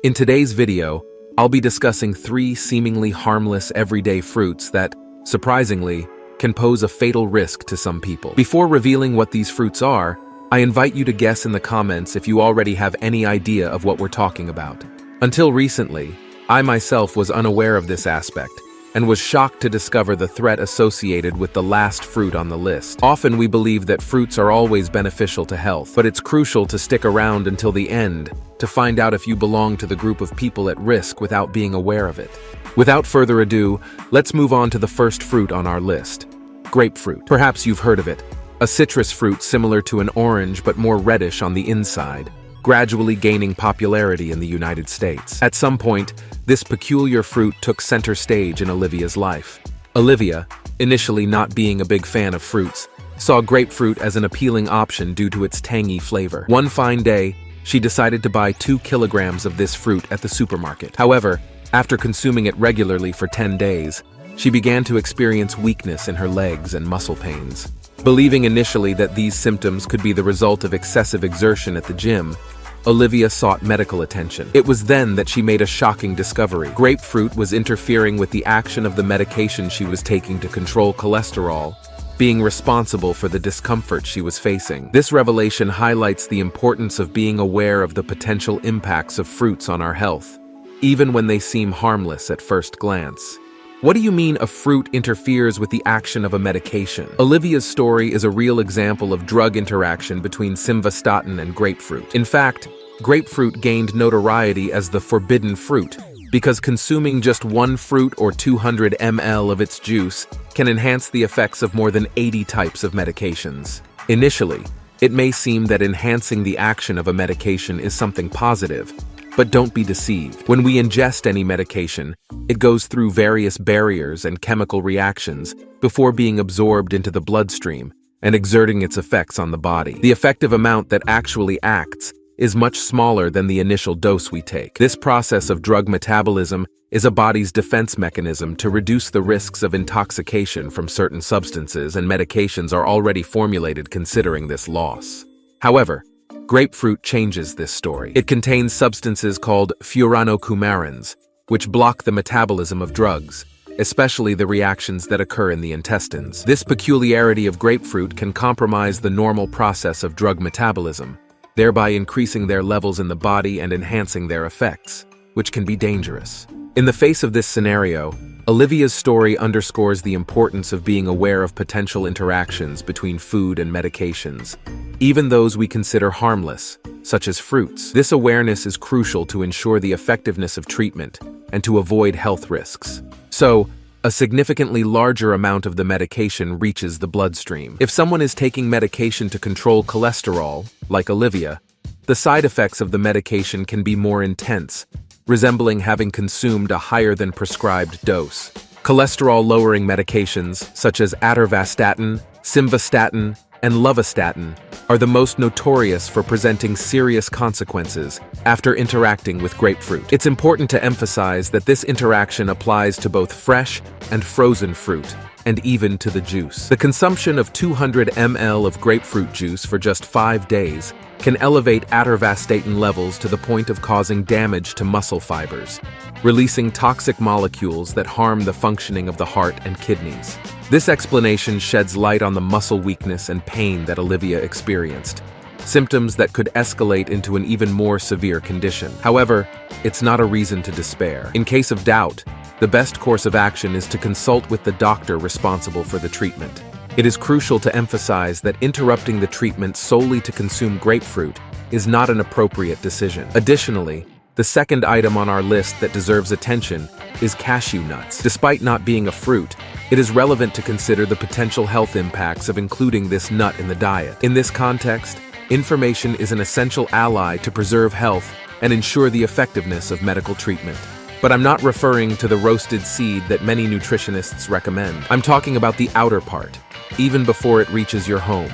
In today's video, I'll be discussing 3 seemingly harmless everyday fruits that, surprisingly, can pose a fatal risk to some people. Before revealing what these fruits are, I invite you to guess in the comments if you already have any idea of what we're talking about. Until recently, I myself was unaware of this aspect, and was shocked to discover the threat associated with the last fruit on the list. Often we believe that fruits are always beneficial to health, but it's crucial to stick around until the end to find out if you belong to the group of people at risk without being aware of it. Without further ado, let's move on to the first fruit on our list. Grapefruit. Perhaps you've heard of it. A citrus fruit similar to an orange but more reddish on the inside, gradually gaining popularity in the United States. At some point, this peculiar fruit took center stage in Olivia's life. Olivia, initially not being a big fan of fruits, saw grapefruit as an appealing option due to its tangy flavor. One fine day, she decided to buy 2 kilograms of this fruit at the supermarket. However, after consuming it regularly for 10 days, she began to experience weakness in her legs and muscle pains. Believing initially that these symptoms could be the result of excessive exertion at the gym, Olivia sought medical attention. It was then that she made a shocking discovery. Grapefruit was interfering with the action of the medication she was taking to control cholesterol, being responsible for the discomfort she was facing. This revelation highlights the importance of being aware of the potential impacts of fruits on our health, even when they seem harmless at first glance. What do you mean a fruit interferes with the action of a medication? Olivia's story is a real example of drug interaction between simvastatin and grapefruit. In fact, grapefruit gained notoriety as the forbidden fruit because consuming just 1 fruit or 200 ml of its juice can enhance the effects of more than 80 types of medications. Initially, it may seem that enhancing the action of a medication is something positive, but don't be deceived. When we ingest any medication, it goes through various barriers and chemical reactions before being absorbed into the bloodstream and exerting its effects on the body. The effective amount that actually acts is much smaller than the initial dose we take. This process of drug metabolism is a body's defense mechanism to reduce the risks of intoxication from certain substances, and medications are already formulated considering this loss. However, grapefruit changes this story. It contains substances called furanocoumarins, which block the metabolism of drugs, especially the reactions that occur in the intestines. This peculiarity of grapefruit can compromise the normal process of drug metabolism, thereby increasing their levels in the body and enhancing their effects, which can be dangerous. In the face of this scenario, Olivia's story underscores the importance of being aware of potential interactions between food and medications, even those we consider harmless, such as fruits. This awareness is crucial to ensure the effectiveness of treatment and to avoid health risks. So, a significantly larger amount of the medication reaches the bloodstream. If someone is taking medication to control cholesterol, like Olivia, the side effects of the medication can be more intense, resembling having consumed a higher than prescribed dose. Cholesterol-lowering medications, such as atorvastatin, simvastatin, and lovastatin, are the most notorious for presenting serious consequences after interacting with grapefruit. It's important to emphasize that this interaction applies to both fresh and frozen fruit, and even to the juice. The consumption of 200 ml of grapefruit juice for just 5 days can elevate atorvastatin levels to the point of causing damage to muscle fibers, releasing toxic molecules that harm the functioning of the heart and kidneys. This explanation sheds light on the muscle weakness and pain that Olivia experienced, symptoms that could escalate into an even more severe condition. However, it's not a reason to despair. In case of doubt, the best course of action is to consult with the doctor responsible for the treatment. It is crucial to emphasize that interrupting the treatment solely to consume grapefruit is not an appropriate decision. Additionally, the second item on our list that deserves attention is cashew nuts. Despite not being a fruit, it is relevant to consider the potential health impacts of including this nut in the diet. In this context, information is an essential ally to preserve health and ensure the effectiveness of medical treatment. But I'm not referring to the roasted seed that many nutritionists recommend. I'm talking about the outer part, even before it reaches your home,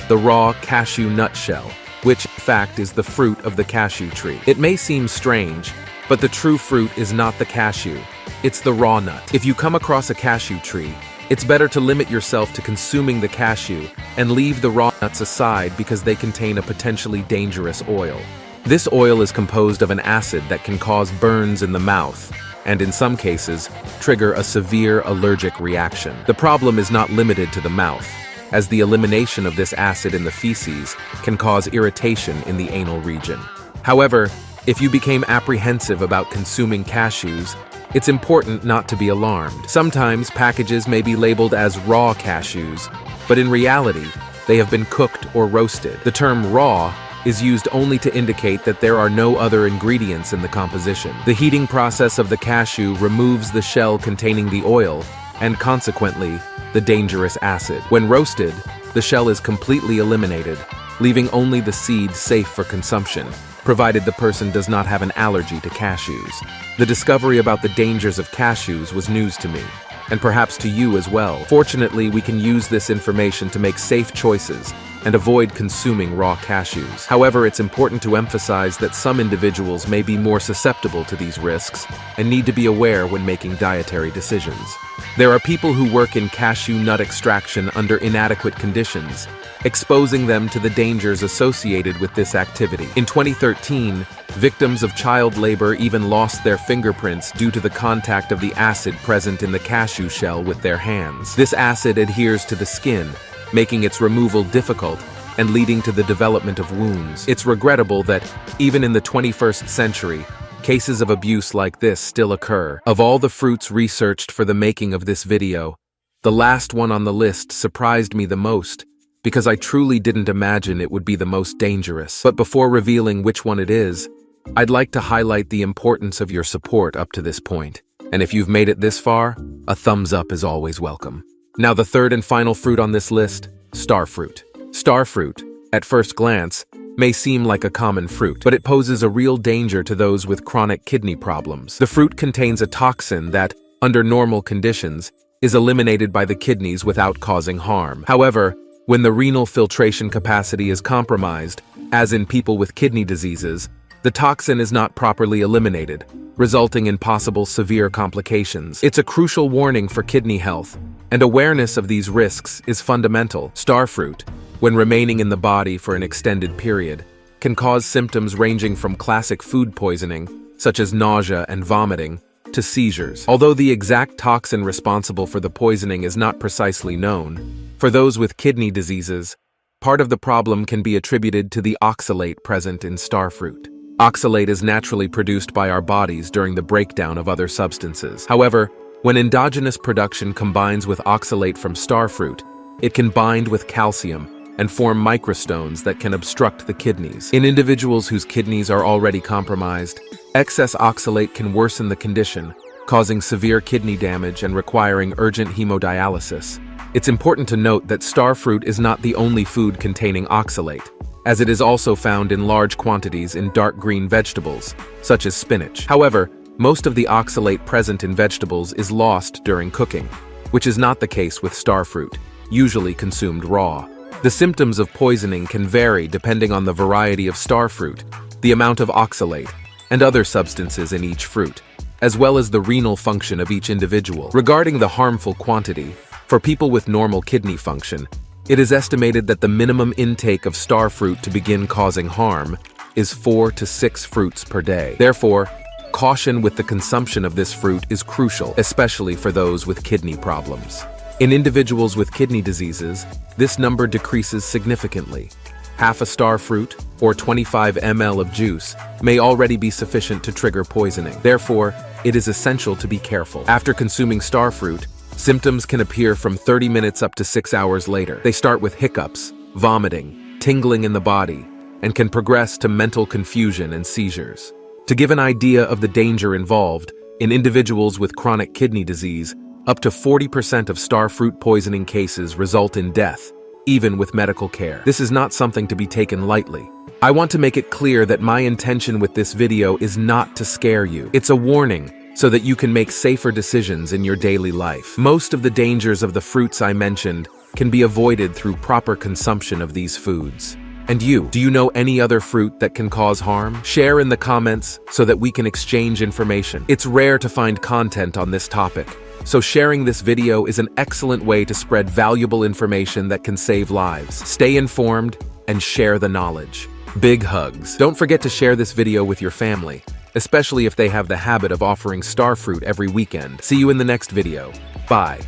the raw cashew nut shell, which, in fact, is the fruit of the cashew tree. It may seem strange, but the true fruit is not the cashew, it's the raw nut. If you come across a cashew tree, it's better to limit yourself to consuming the cashew and leave the raw nuts aside because they contain a potentially dangerous oil. This oil is composed of an acid that can cause burns in the mouth and, in some cases, trigger a severe allergic reaction. The problem is not limited to the mouth, as the elimination of this acid in the feces can cause irritation in the anal region. However, if you became apprehensive about consuming cashews, it's important not to be alarmed. Sometimes packages may be labeled as raw cashews, but in reality, they have been cooked or roasted. The term raw is used only to indicate that there are no other ingredients in the composition. The heating process of the cashew removes the shell containing the oil and, consequently, the dangerous acid. When roasted, the shell is completely eliminated, leaving only the seed safe for consumption, provided the person does not have an allergy to cashews. The discovery about the dangers of cashews was news to me, and perhaps to you as well. Fortunately, we can use this information to make safe choices and avoid consuming raw cashews. However, it's important to emphasize that some individuals may be more susceptible to these risks and need to be aware when making dietary decisions. There are people who work in cashew nut extraction under inadequate conditions, exposing them to the dangers associated with this activity. In 2013, victims of child labor even lost their fingerprints due to the contact of the acid present in the cashew shell with their hands. This acid adheres to the skin, making its removal difficult and leading to the development of wounds. It's regrettable that, even in the 21st century, cases of abuse like this still occur. Of all the fruits researched for the making of this video, the last one on the list surprised me the most, because I truly didn't imagine it would be the most dangerous. But before revealing which one it is, I'd like to highlight the importance of your support up to this point. And if you've made it this far, a thumbs up is always welcome. Now the third and final fruit on this list, starfruit. Starfruit, at first glance, may seem like a common fruit, but it poses a real danger to those with chronic kidney problems. The fruit contains a toxin that, under normal conditions, is eliminated by the kidneys without causing harm. However, when the renal filtration capacity is compromised, as in people with kidney diseases, the toxin is not properly eliminated, resulting in possible severe complications. It's a crucial warning for kidney health, and awareness of these risks is fundamental. Starfruit, when remaining in the body for an extended period, can cause symptoms ranging from classic food poisoning, such as nausea and vomiting, to seizures. Although the exact toxin responsible for the poisoning is not precisely known, for those with kidney diseases, part of the problem can be attributed to the oxalate present in starfruit. Oxalate is naturally produced by our bodies during the breakdown of other substances. However, when endogenous production combines with oxalate from starfruit, it can bind with calcium and form microstones that can obstruct the kidneys. In individuals whose kidneys are already compromised, excess oxalate can worsen the condition, causing severe kidney damage and requiring urgent hemodialysis. It's important to note that starfruit is not the only food containing oxalate, as it is also found in large quantities in dark green vegetables, such as spinach. However, most of the oxalate present in vegetables is lost during cooking, which is not the case with starfruit, usually consumed raw. The symptoms of poisoning can vary depending on the variety of starfruit, the amount of oxalate, and other substances in each fruit, as well as the renal function of each individual. Regarding the harmful quantity, for people with normal kidney function, it is estimated that the minimum intake of starfruit to begin causing harm is 4 to 6 fruits per day. Therefore, caution with the consumption of this fruit is crucial, especially for those with kidney problems. In individuals with kidney diseases, this number decreases significantly. Half a starfruit, or 25 ml of juice, may already be sufficient to trigger poisoning. Therefore, it is essential to be careful. After consuming starfruit, symptoms can appear from 30 minutes up to 6 hours later. They start with hiccups, vomiting, tingling in the body, and can progress to mental confusion and seizures. To give an idea of the danger involved, in individuals with chronic kidney disease, up to 40% of starfruit poisoning cases result in death, even with medical care. This is not something to be taken lightly. I want to make it clear that my intention with this video is not to scare you. It's a warning, so that you can make safer decisions in your daily life. Most of the dangers of the fruits I mentioned can be avoided through proper consumption of these foods. And do you know any other fruit that can cause harm? Share in the comments so that we can exchange information. It's rare to find content on this topic, so sharing this video is an excellent way to spread valuable information that can save lives. Stay informed and share the knowledge. Big hugs. Don't forget to share this video with your family, especially if they have the habit of offering star fruit every weekend. See you in the next video. Bye.